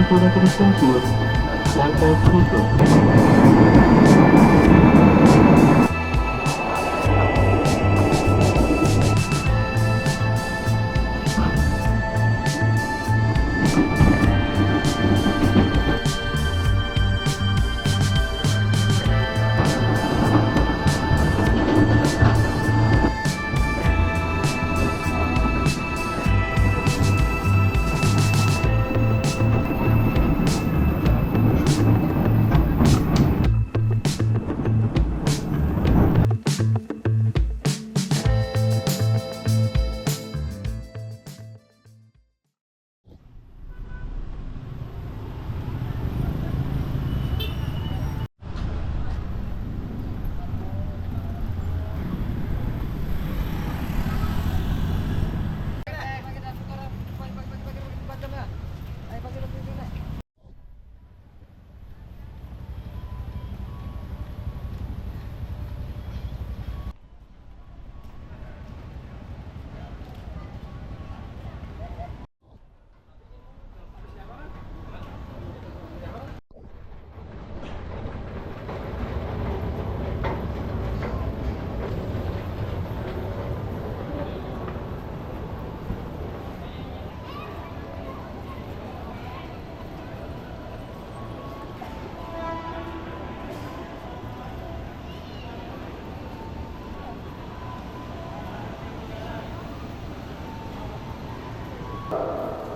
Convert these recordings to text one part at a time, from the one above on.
menggunakan kompor tanpa tutup.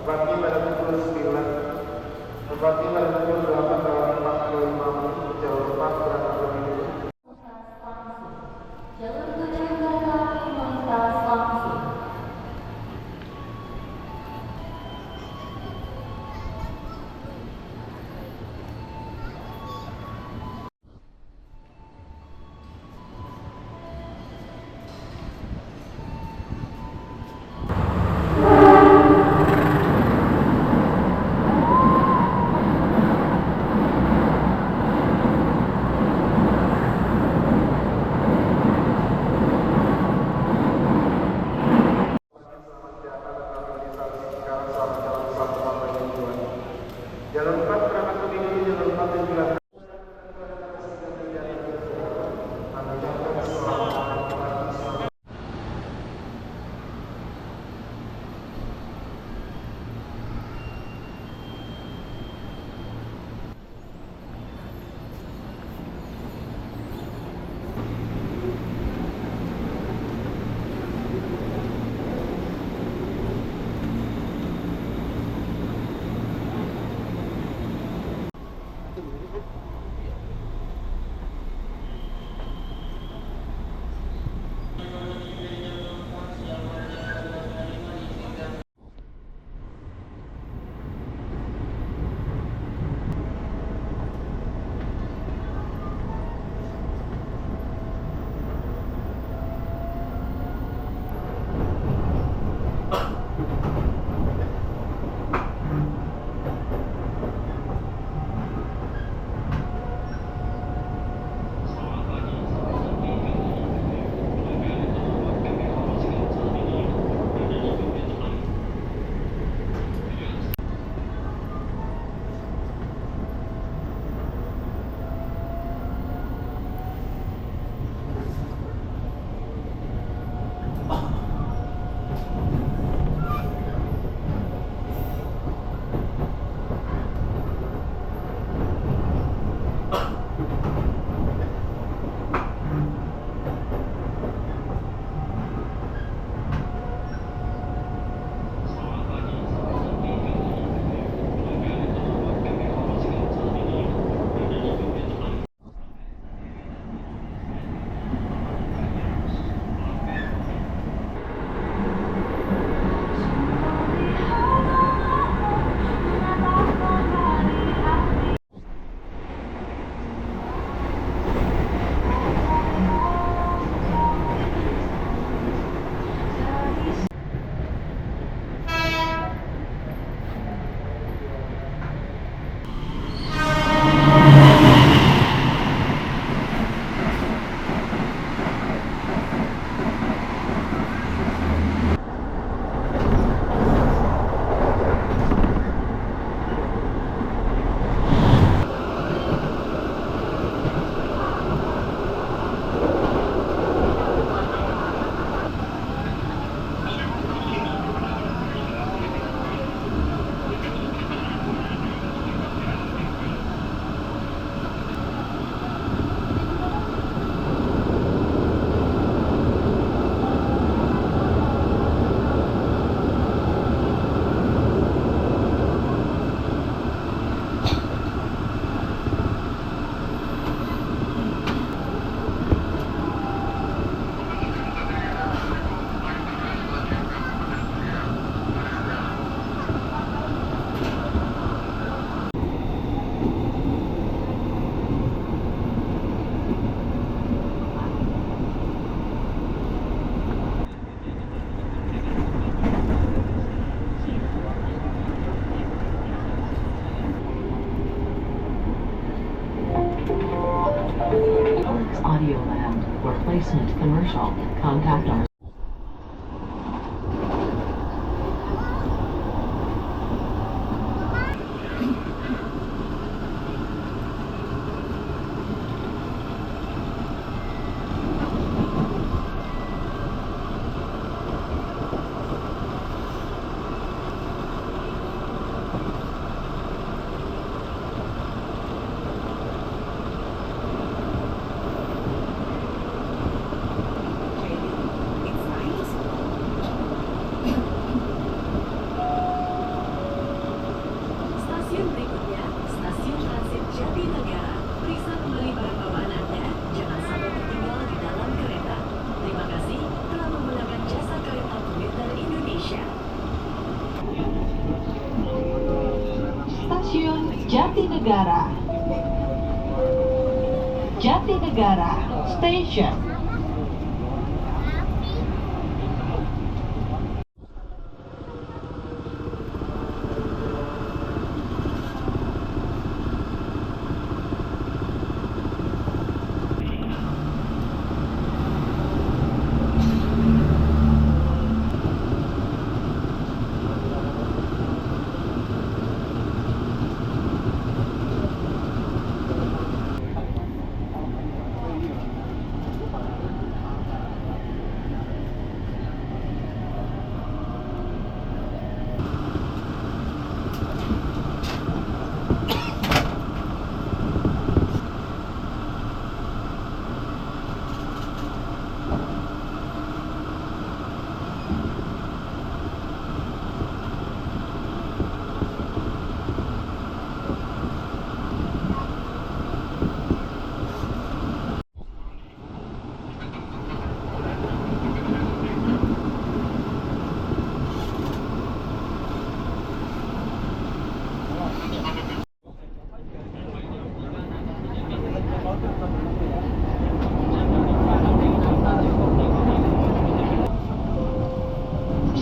Pagi pada pukul 9, pagi pada pukul 8:45 jalur 4 berangkat lebih dulu. Jalur 7 Kereta melintas langsung. Audioland. Replacement commercial. Contact our Stasiun berikutnya, Stasiun Transit Jatinegara. Periksa kembali barang bawaan Anda. Jangan sampai tertinggal di dalam kereta. Terima kasih telah menggunakan jasa kereta komuter Indonesia. Stasiun Jatinegara. Jatinegara Station.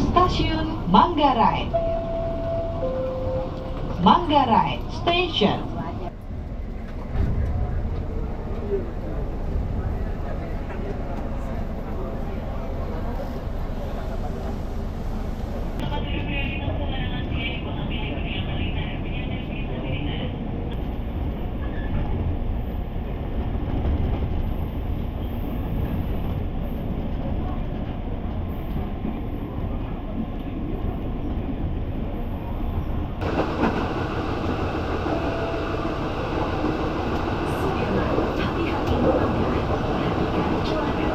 Stasiun Manggarai. Manggarai Station. Sudirman, hati-hati melanggar. Perhatikan celana.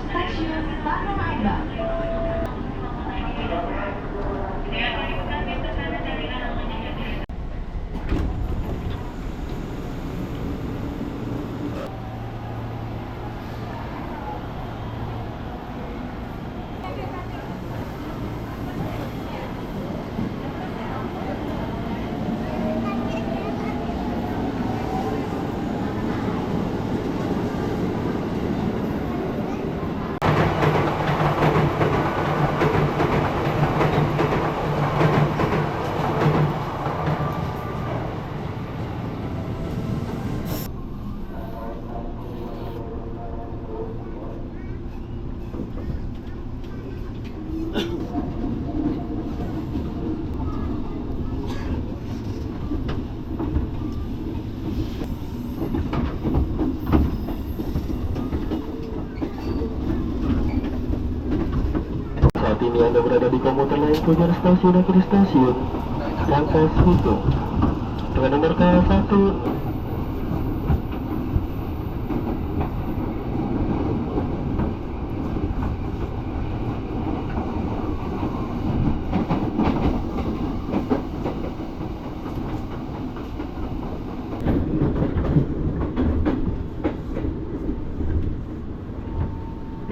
Stasiun Tanah Abang. Saat ini Anda berada di komuter lain Pujar Stasiun Akhir Stasiun Rangkas Bitung dengan nomor K1.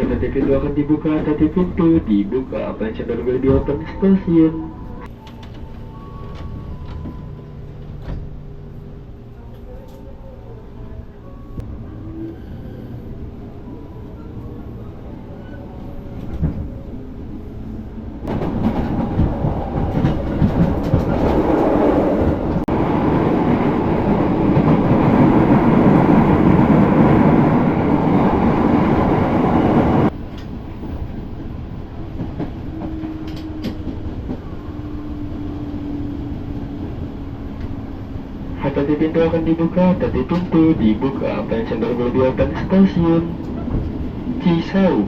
Hati-hati, pintu akan dibuka, hati pintu dibuka. Attention door will be open station. Hati-hati, pintu akan dibuka, hati pintu dibuka. Attention door will be open station Cisau.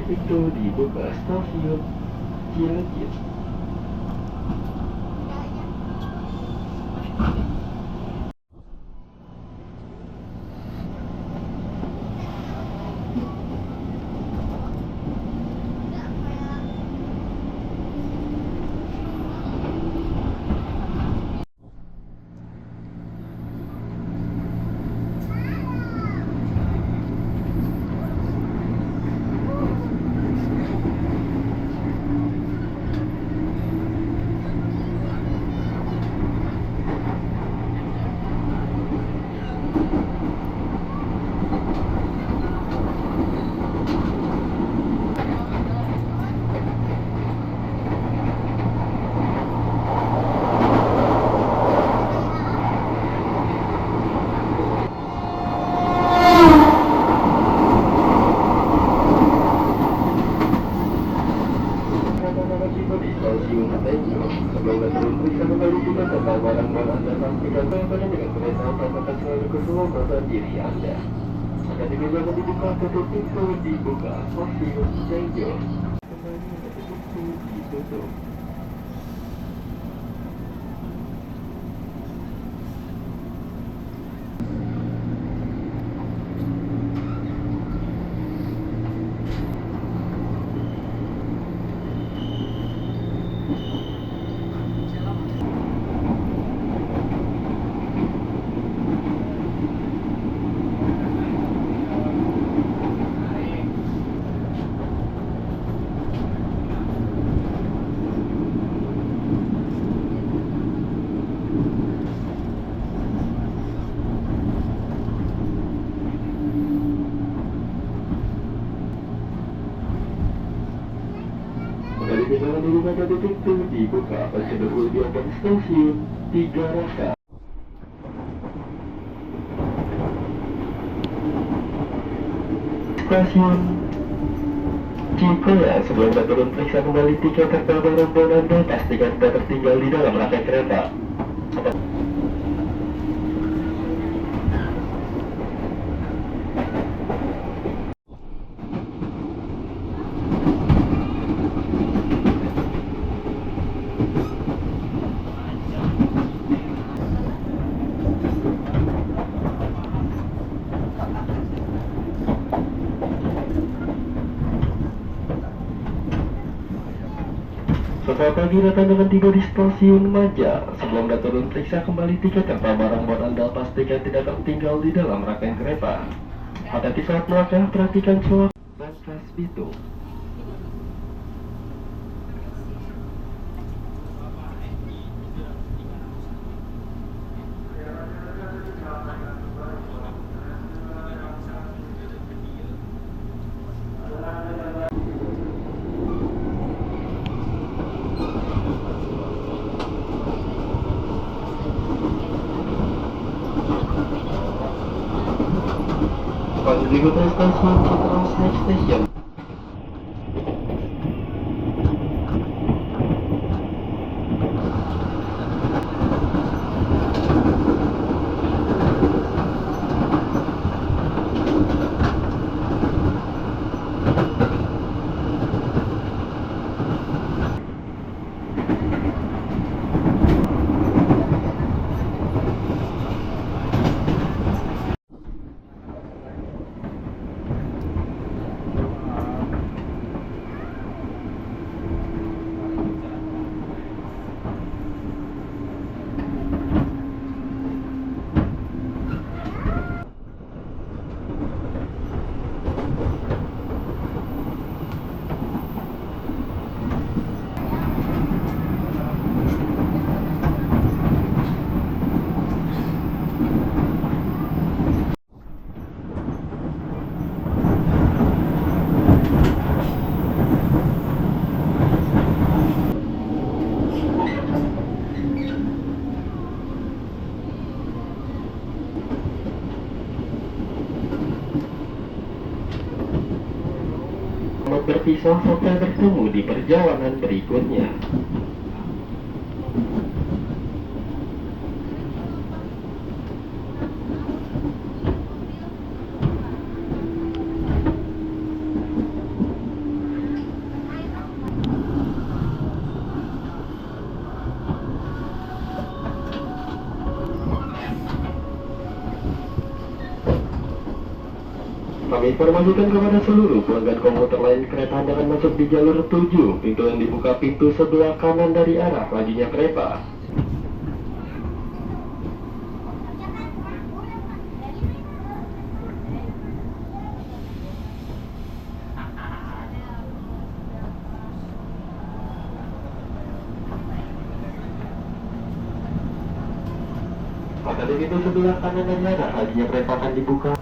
Pintu dibuka stasiun Cilencit. Sebelum turun periksa kembali juga tentang barang-barang Anda pastikan barang-barang dengan kereta akan selalu ke semua mata diri Anda. Akan dibiarkan dibuka, tutup pintu dibuka, stasiun Cianjur. Kembali tutup pintu ditutup. Kembali ke dalam dibuka dari pintu dibuka passenger will be open stasiun Tiga Rasa. Stasiun Cikoya. Sebelum Anda turun periksa kembali tiket serta barang-barang Anda, pastikan tidak tertinggal di dalam rangkaian kereta. Selamat pagi, datang dengan tiba di stasiun Maja. Sebelum Anda turun, periksa kembali tiket serta barang-barang Anda, pastikan tidak tertinggal di dalam rangkaian kereta. Hati-hati saat melangkah, perhatikan suara Bankas Bitung. Pada di kota stasiun Citrans Next Station. Selamat berpisah sampai bertemu di perjalanan berikutnya. Kami informasikan kepada seluruh pelanggan komuter lain, kereta dengan masuk di jalur 7. Pintu yang dibuka pintu sebelah kanan dari arah lajunya kereta. Pada di pintu sebelah kanan dari arah lajunya kereta akan dibuka.